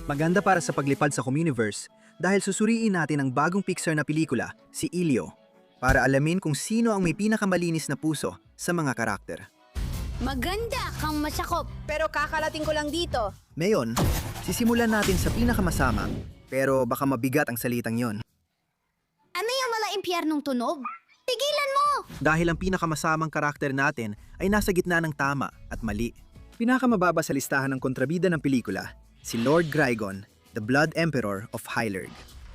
Maganda para sa paglipad sa Communiverse dahil susuriin natin ang bagong Pixar na pelikula, si Elio, para alamin kung sino ang may pinakamalinis na puso sa mga karakter. Maganda kang masakop. Pero kakalating ko lang dito. Ngayon, sisimulan natin sa pinakamasama, pero baka mabigat ang salitang yon. Ano yung mala impyernong tunog? Tigilan mo! Dahil ang pinakamasamang karakter natin ay nasa gitna ng tama at mali. Pinakamababa sa listahan ng kontrabida ng pelikula, si Lord Grigon, the Blood Emperor of Hylurg.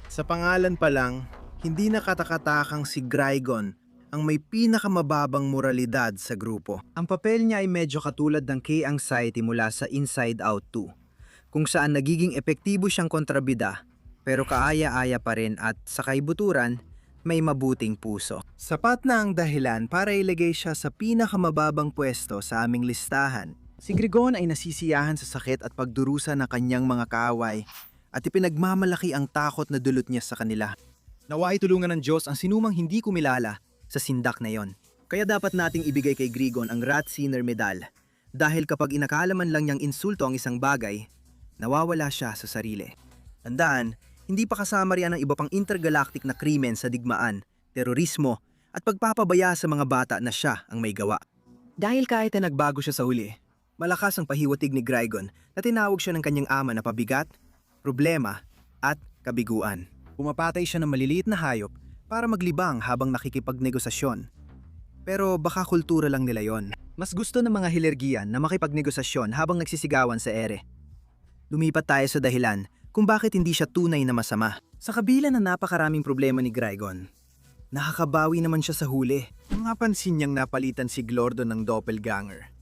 Sa pangalan pa lang, hindi nakatakatakang si Grigon ang may pinakamababang moralidad sa grupo. Ang papel niya ay medyo katulad ng K-Anxiety mula sa Inside Out 2, kung saan nagiging epektibo siyang kontrabida, pero kaaya-aya pa rin at sa kaibuturan, may mabuting puso. Sapat na ang dahilan para ilagay siya sa pinakamababang pwesto sa aming listahan. Si Grigon ay nasisiyahan sa sakit at pagdurusa ng kanyang mga kaaway at ipinagmamalaki ang takot na dulot niya sa kanila. Nawa ay tulungan ng Diyos ang sinumang hindi kumilala sa sindak na yon. Kaya dapat nating ibigay kay Grigon ang Rat-Sinner Medal dahil kapag inakalaman lang niyang insulto ang isang bagay, nawawala siya sa sarili. Tandaan, hindi pa kasama riyan ang iba pang intergalactic na krimen sa digmaan, terorismo at pagpapabaya sa mga bata na siya ang may gawa. Dahil kahit na nagbago siya sa huli, malakas ang pahiwatig ni Grigon na tinawag siya ng kanyang ama na pabigat, problema at kabiguan. Pumapatay siya ng maliliit na hayop para maglibang habang nakikipagnegosasyon. Pero baka kultura lang nila yon. Mas gusto ng mga Hilergian na makipagnegosasyon habang nagsisigawan sa ere. Lumipat tayo sa dahilan kung bakit hindi siya tunay na masama. Sa kabila na napakaraming problema ni Grigon, nakakabawi naman siya sa huli. Napansin niyang napalitan si Glordon ng doppelganger.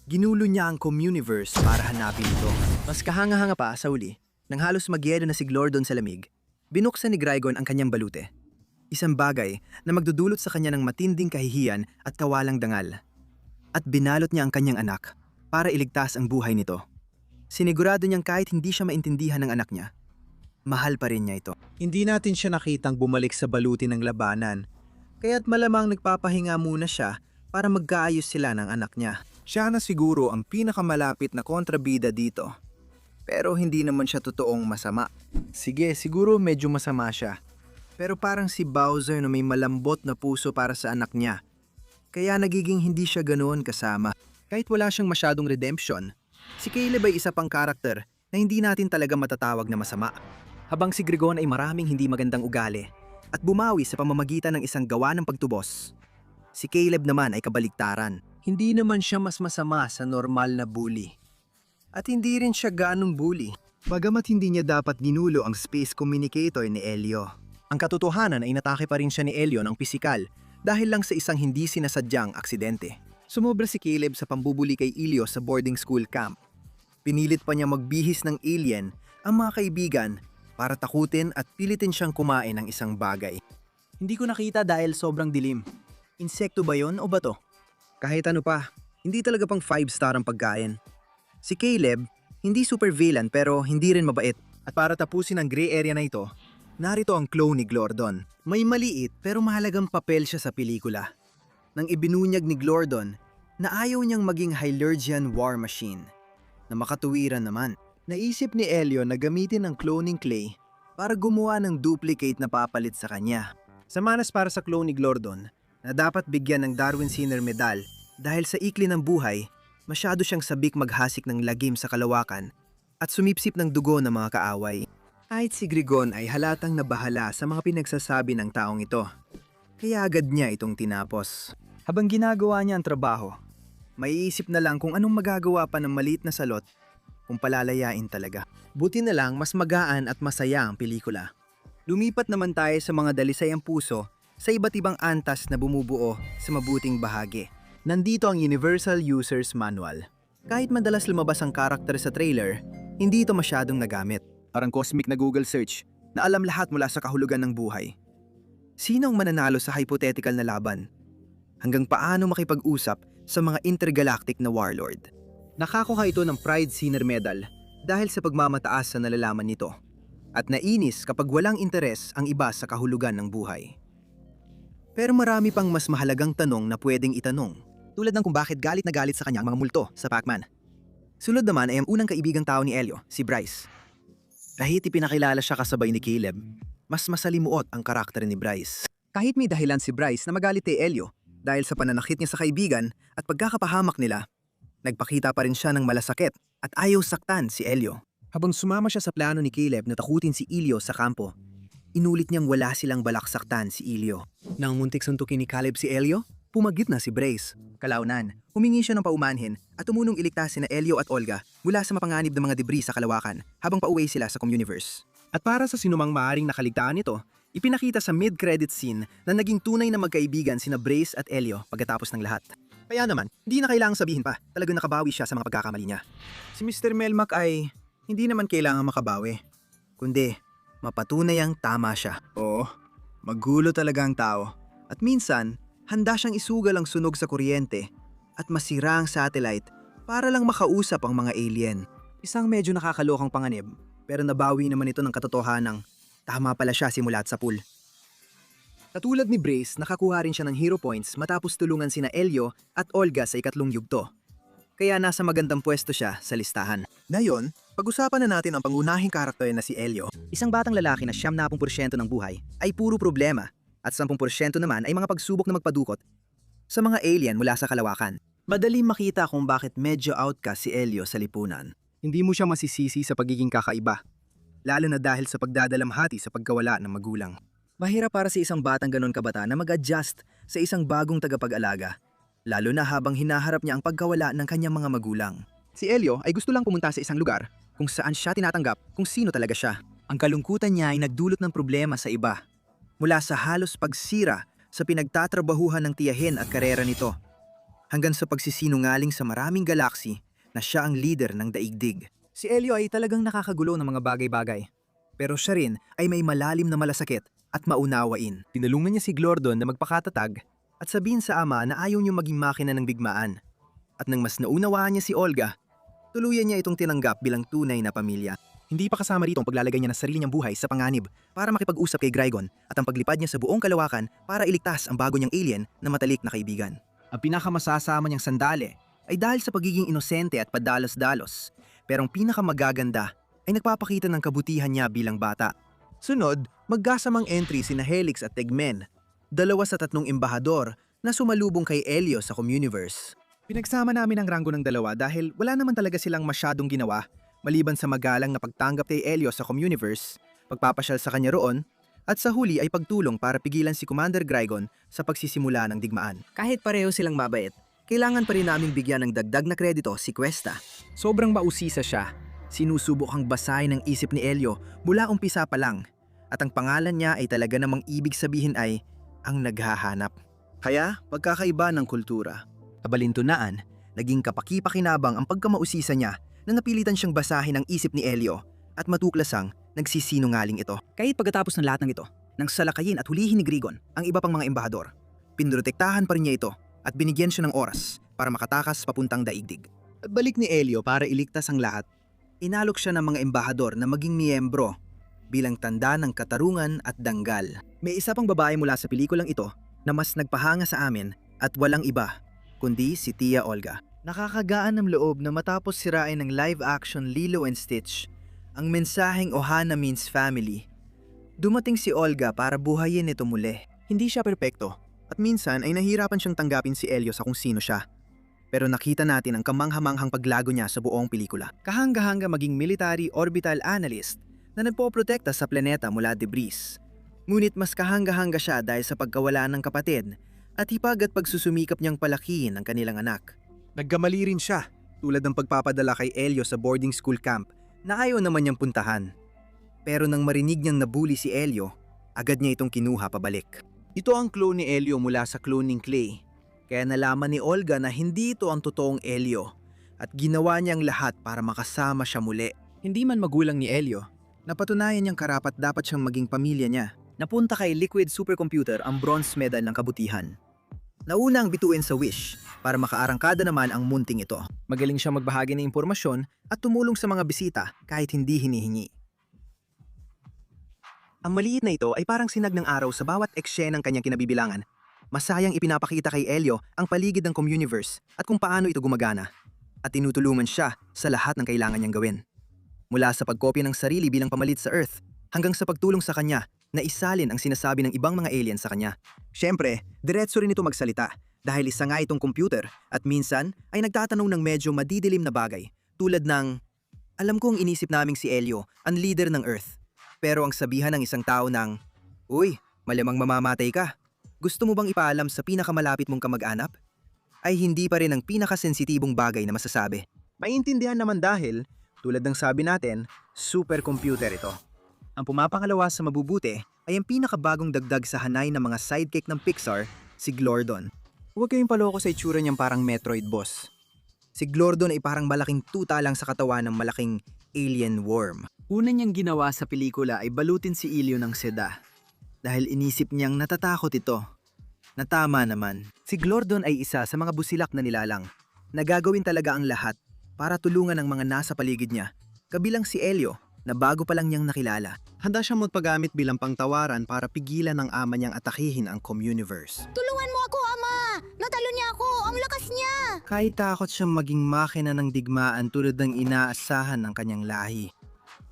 Ginulo niya ang Communiverse para hanapin ito. Mas kahanga-hanga pa sa huli, nang halos magyelo na si Glordon sa lamig, binuksan ni Grigon ang kanyang balute. Isang bagay na magdudulot sa kanya ng matinding kahihiyan at kawalang dangal. At binalot niya ang kanyang anak para iligtas ang buhay nito. Sinigurado niyang kahit hindi siya maintindihan ng anak niya, mahal pa rin niya ito. Hindi natin siya nakitang bumalik sa baluti ng labanan, kaya't malamang nagpapahinga muna siya para magkaayos sila ng anak niya. Siya na siguro ang pinakamalapit na kontrabida dito. Pero hindi naman siya totoong masama. Sige, siguro medyo masama siya. Pero parang si Bowser na may malambot na puso para sa anak niya. Kaya nagiging hindi siya ganoon kasama. Kahit wala siyang masyadong redemption, si Caleb ay isa pang karakter na hindi natin talaga matatawag na masama. Habang si Grigon ay maraming hindi magandang ugali at bumawi sa pamamagitan ng isang gawa ng pagtubos, si Caleb naman ay kabaligtaran. Hindi naman siya mas masama sa normal na bully. At hindi rin siya ganong bully, bagamat hindi niya dapat ginulo ang space communicator ni Elio. Ang katotohanan ay inatake pa rin siya ni Elio ng pisikal dahil lang sa isang hindi sinasadyang aksidente. Sumobra si Caleb sa pambubuli kay Elio sa boarding school camp. Pinilit pa niya magbihis ng alien ang mga kaibigan para takutin at pilitin siyang kumain ng isang bagay. Hindi ko nakita dahil sobrang dilim. Insekto ba yon o bato? Kahit ano pa, hindi talaga pang 5-star ang pagkain. Si Caleb, hindi super villain pero hindi rin mabait. At para tapusin ang gray area na ito, narito ang clone ni Glordon. May maliit pero mahalagang papel siya sa pelikula. Nang ibinunyag ni Glordon na ayaw niyang maging Hylergian war machine. Na makatuwiran naman. Naisip ni Elio na gamitin ang cloning clay para gumawa ng duplicate na papalit sa kanya. Samanas para sa clone ni Glordon na dapat bigyan ng Darwin-Sinner Medal dahil sa ikli ng buhay, masyado siyang sabik maghasik ng lagim sa kalawakan at sumipsip ng dugo ng mga kaaway. Kahit si Grigon ay halatang nabahala sa mga pinagsasabi ng taong ito, kaya agad niya itong tinapos. Habang ginagawa niya ang trabaho, maiisip na lang kung anong magagawa pa ng maliit na salot kung palalayain talaga. Buti na lang mas magaan at masaya ang pelikula. Lumipat naman tayo sa mga dalisayang puso sa iba't ibang antas na bumubuo sa mabuting bahagi. Nandito ang Universal User's Manual. Kahit madalas lumabas ang karakter sa trailer, hindi ito masyadong nagamit. Parang cosmic na Google search na alam lahat mula sa kahulugan ng buhay. Sino ang mananalo sa hypothetical na laban? Hanggang paano makipag-usap sa mga intergalactic na warlord? Nakakuha ito ng Pride-Sinner Medal dahil sa pagmamataas sa nalalaman nito. At nainis kapag walang interes ang iba sa kahulugan ng buhay. Pero marami pang mas mahalagang tanong na pwedeng itanong. Tulad ng kung bakit galit na galit sa kanya ang mga multo sa Pac-Man. Sunod naman ay ang unang kaibigang tao ni Elio, si Bryce. Kahit ipinakilala siya kasabay ni Caleb, mas masalimuot ang karakter ni Bryce. Kahit may dahilan si Bryce na magalit kay Elio dahil sa pananakit niya sa kaibigan at pagkakapahamak nila, nagpakita pa rin siya ng malasakit at ayaw saktan si Elio. Habang sumama siya sa plano ni Caleb na takutin si Elio sa kampo, inulit niyang wala silang balak saktan si Elio. Nang muntik suntukin ni Caleb si Elio, pumagit na si Bryce. Kalaunan, humingi siya ng paumanhin at tumunong iligtas sina Elio at Olga mula sa mapanganib ng mga debris sa kalawakan habang pauwi sila sa Communiverse. At para sa sinumang maaring nakaligtaan nito, ipinakita sa mid-credit scene na naging tunay na magkaibigan sina Bryce at Elio pagkatapos ng lahat. Kaya naman, hindi na kailangang sabihin pa, talagang nakabawi siya sa mga pagkakamali niya. Si Mr. Melmac ay hindi naman kailangan makabawi, kundi mapatunay ang tama siya. Oo, magulo talaga ang tao. At minsan, handa siyang isugal ang sunog sa kuryente at masira ang satellite para lang makausap ang mga alien. Isang medyo nakakalokang panganib, pero nabawi naman ito ng katotohanang tama pala siya simulat sa pool. Katulad ni Bryce, nakakuha rin siya ng hero points matapos tulungan sina Elio at Olga sa ikatlong yugto. Kaya nasa magandang pwesto siya sa listahan. Ngayon, pag-usapan na natin ang pangunahing karakter na si Elio. Isang batang lalaki na 70% ng buhay ay puro problema at 10% naman ay mga pagsubok na magpadukot sa mga alien mula sa kalawakan. Madali makita kung bakit medyo outcast si Elio sa lipunan. Hindi mo siya masisisi sa pagiging kakaiba, lalo na dahil sa pagdadalamhati sa pagkawala ng magulang. Mahirap para sa isang batang ganon kabata na mag-adjust sa isang bagong tagapag-alaga, lalo na habang hinaharap niya ang pagkawala ng kanyang mga magulang. Si Elio ay gusto lang pumunta sa isang lugar kung saan siya tinatanggap kung sino talaga siya. Ang kalungkutan niya ay nagdulot ng problema sa iba, mula sa halos pagsira sa pinagtatrabahuhan ng tiyahin at karera nito, hanggang sa pagsisinungaling sa maraming galaksi na siya ang leader ng daigdig. Si Elio ay talagang nakakagulo ng mga bagay-bagay, pero siya rin ay may malalim na malasakit at maunawain. Tinulungan niya si Glordon na magpakatatag at sabihin sa ama na ayaw niyo maging makina ng bigmaan. At nang mas naunawaan niya si Olga, tuluyan niya itong tinanggap bilang tunay na pamilya. Hindi pa kasama rito ang paglalagay niya ng sarili niyang buhay sa panganib para makipag-usap kay Grigon at ang paglipad niya sa buong kalawakan para iligtas ang bago niyang alien na matalik na kaibigan. Ang pinakamasasama niyang sandali ay dahil sa pagiging inosente at padalos-dalos, pero ang pinakamagaganda ay nagpapakita ng kabutihan niya bilang bata. Sunod, magkasamang entry sina Helix at Tegmen, 2 sa 3 embahador na sumalubong kay Elio sa Communiverse. Pinagsama namin ang ranggo ng dalawa dahil wala naman talaga silang masyadong ginawa maliban sa magalang na pagtanggap kay Elio sa Communiverse, pagpapasyal sa kanya roon, at sa huli ay pagtulong para pigilan si Commander Grigon sa pagsisimula ng digmaan. Kahit pareho silang mabait, kailangan pa rin naming bigyan ng dagdag na kredito si Cuesta. Sobrang mausisa siya. Sinusubukang basahin ang isip ni Elio mula umpisa pa lang, at ang pangalan niya ay talaga namang ibig sabihin ay ang naghahanap. Kaya pagkakaiba ng kultura. Kabalintunaan, naging kapaki-pakinabang ang pagkamausisa niya na napilitan siyang basahin ang isip ni Elio at matuklasang nagsisinungaling ito. Kahit pagkatapos ng lahat ng ito, nang salakayin at hulihin ni Grigon ang iba pang mga embahador, pinrotektahan pa rin niya ito at binigyan siya ng oras para makatakas papuntang daigdig. At balik ni Elio para iligtas ang lahat, inalok siya ng mga embahador na maging miyembro bilang tanda ng katarungan at danggal. May isa pang babae mula sa pelikulang ito na mas nagpahanga sa amin at walang iba kundi si Tia Olga. Nakakagaan ng loob na matapos sirain ng live-action Lilo and Stitch ang mensaheng Ohana means family, dumating si Olga para buhayin ito muli. Hindi siya perpekto at minsan ay nahirapan siyang tanggapin si Elio sa kung sino siya. Pero nakita natin ang kamanghamanghang paglago niya sa buong pelikula. Kahanga-hanga maging military orbital analyst na nagpoprotekta sa planeta mula debris. Ngunit mas kahanga-hanga siya dahil sa pagkawala ng kapatid at hipag at pagsusumikap niyang palakihin ang kanilang anak. Nagkamali rin siya, tulad ng pagpapadala kay Elio sa boarding school camp na ayaw naman niyang puntahan. Pero nang marinig niyang nabuli si Elio, agad niya itong kinuha pabalik. Ito ang clone ni Elio mula sa cloning clay, kaya nalaman ni Olga na hindi ito ang totoong Elio at ginawa niyang lahat para makasama siya muli. Hindi man magulang ni Elio, napatunayan niyang karapat dapat siyang maging pamilya niya. Napunta kay Liquid Supercomputer ang bronze medal ng kabutihan. Nauna ang bituin sa Wish para makaarangkada naman ang munting ito. Magaling siya magbahagi ng impormasyon at tumulong sa mga bisita kahit hindi hinihingi. Ang maliit na ito ay parang sinag ng araw sa bawat eksenang kanyang kinabibilangan. Masayang ipinapakita kay Elio ang paligid ng Communiverse at kung paano ito gumagana. At tinutulungan siya sa lahat ng kailangan niyang gawin. Mula sa pagkopya ng sarili bilang pamalit sa Earth, hanggang sa pagtulong sa kanya na isalin ang sinasabi ng ibang mga alien sa kanya. Siyempre, diretso rin ito magsalita dahil isa nga itong computer at minsan ay nagtatanong ng medyo madidilim na bagay tulad ng, alam kong inisip naming si Elio, ang leader ng Earth. Pero ang sabihan ng isang tao ng, uy, malamang mamamatay ka. Gusto mo bang ipaalam sa pinakamalapit mong kamag-anak? Ay hindi pa rin ang pinakasensitibong bagay na masasabi. Maintindihan naman dahil, tulad ng sabi natin, supercomputer ito. Ang pumapangalawa sa mabubuti ay ang pinakabagong dagdag sa hanay ng mga sidekick ng Pixar, si Glordon. Huwag kayong paloko sa itsura niyang parang Metroid boss. Si Glordon ay parang malaking tuta lang sa katawan ng malaking alien worm. Una niyang ginawa sa pelikula ay balutin si Elio ng seda. Dahil inisip niyang natatakot ito. Natama naman. Si Glordon ay isa sa mga busilak na nilalang. Nagagawin talaga ang lahat para tulungan ang mga nasa paligid niya. Kabilang si Elio, na bago pa lang niyang nakilala. Handa siyang magpagamit bilang pangtawaran para pigilan ng ama niyang atakihin ang Communiverse. Tulungan mo ako, Ama! Natalo niya ako! Ang lakas niya! Kahit takot siyang maging makina ng digmaan tulad ng inaasahan ng kanyang lahi.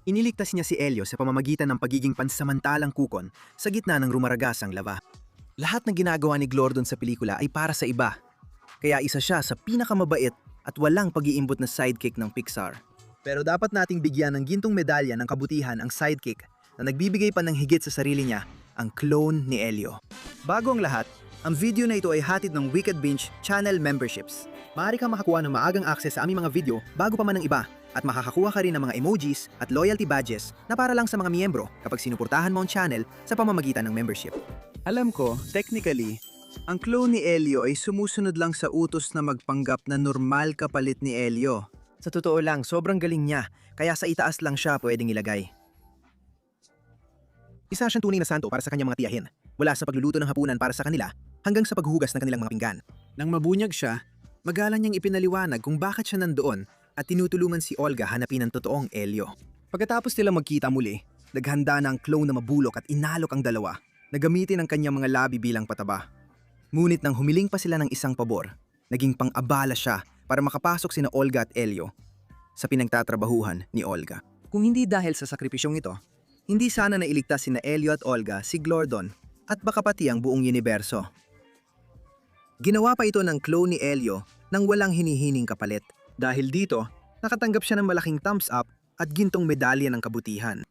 Iniligtas niya si Elio sa pamamagitan ng pagiging pansamantalang kukon sa gitna ng rumaragasang lava. Lahat ng ginagawa ni Glordon sa pelikula ay para sa iba. Kaya isa siya sa pinakamabait at walang pag-iimbot na sidekick ng Pixar. Pero dapat nating bigyan ng gintong medalya ng kabutihan ang sidekick na nagbibigay pa ng higit sa sarili niya, ang clone ni Elio. Bago ang lahat, ang video na ito ay hatid ng Wicked Binge Channel Memberships. Maaari kang makakuha ng maagang access sa aming mga video bago pa man ng iba at makakakuha ka rin ng mga emojis at loyalty badges na para lang sa mga miyembro kapag sinuportahan mo ang channel sa pamamagitan ng membership. Alam ko, technically, ang clone ni Elio ay sumusunod lang sa utos na magpanggap na normal kapalit ni Elio. Sa totoo lang, sobrang galing niya, kaya sa itaas lang siya pwedeng ilagay. Isa siyang tunay na santo para sa kanyang mga tiyahin, mula sa pagluluto ng hapunan para sa kanila, hanggang sa paghuhugas ng kanilang mga pinggan. Nang mabunyag siya, magalang niyang ipinaliwanag kung bakit siya nandoon at tinutulungan si Olga hanapin ang totoong Elio. Pagkatapos nila magkita muli, naghanda na ang clone na mabulok at inalok ang dalawa, na gamitin ang kanyang mga labi bilang pataba. Ngunit nang humiling pa sila ng isang pabor, naging pang-abala siya para makapasok sina Olga at Elio sa pinagtatrabahuhan ni Olga. Kung hindi dahil sa sakripisyong ito, hindi sana nailigtas sina Elio at Olga si Glordon at baka pati ang buong universo. Ginawa pa ito ng clone ni Elio nang walang hinihining kapalit. Dahil dito, nakatanggap siya ng malaking thumbs up at gintong medalya ng kabutihan.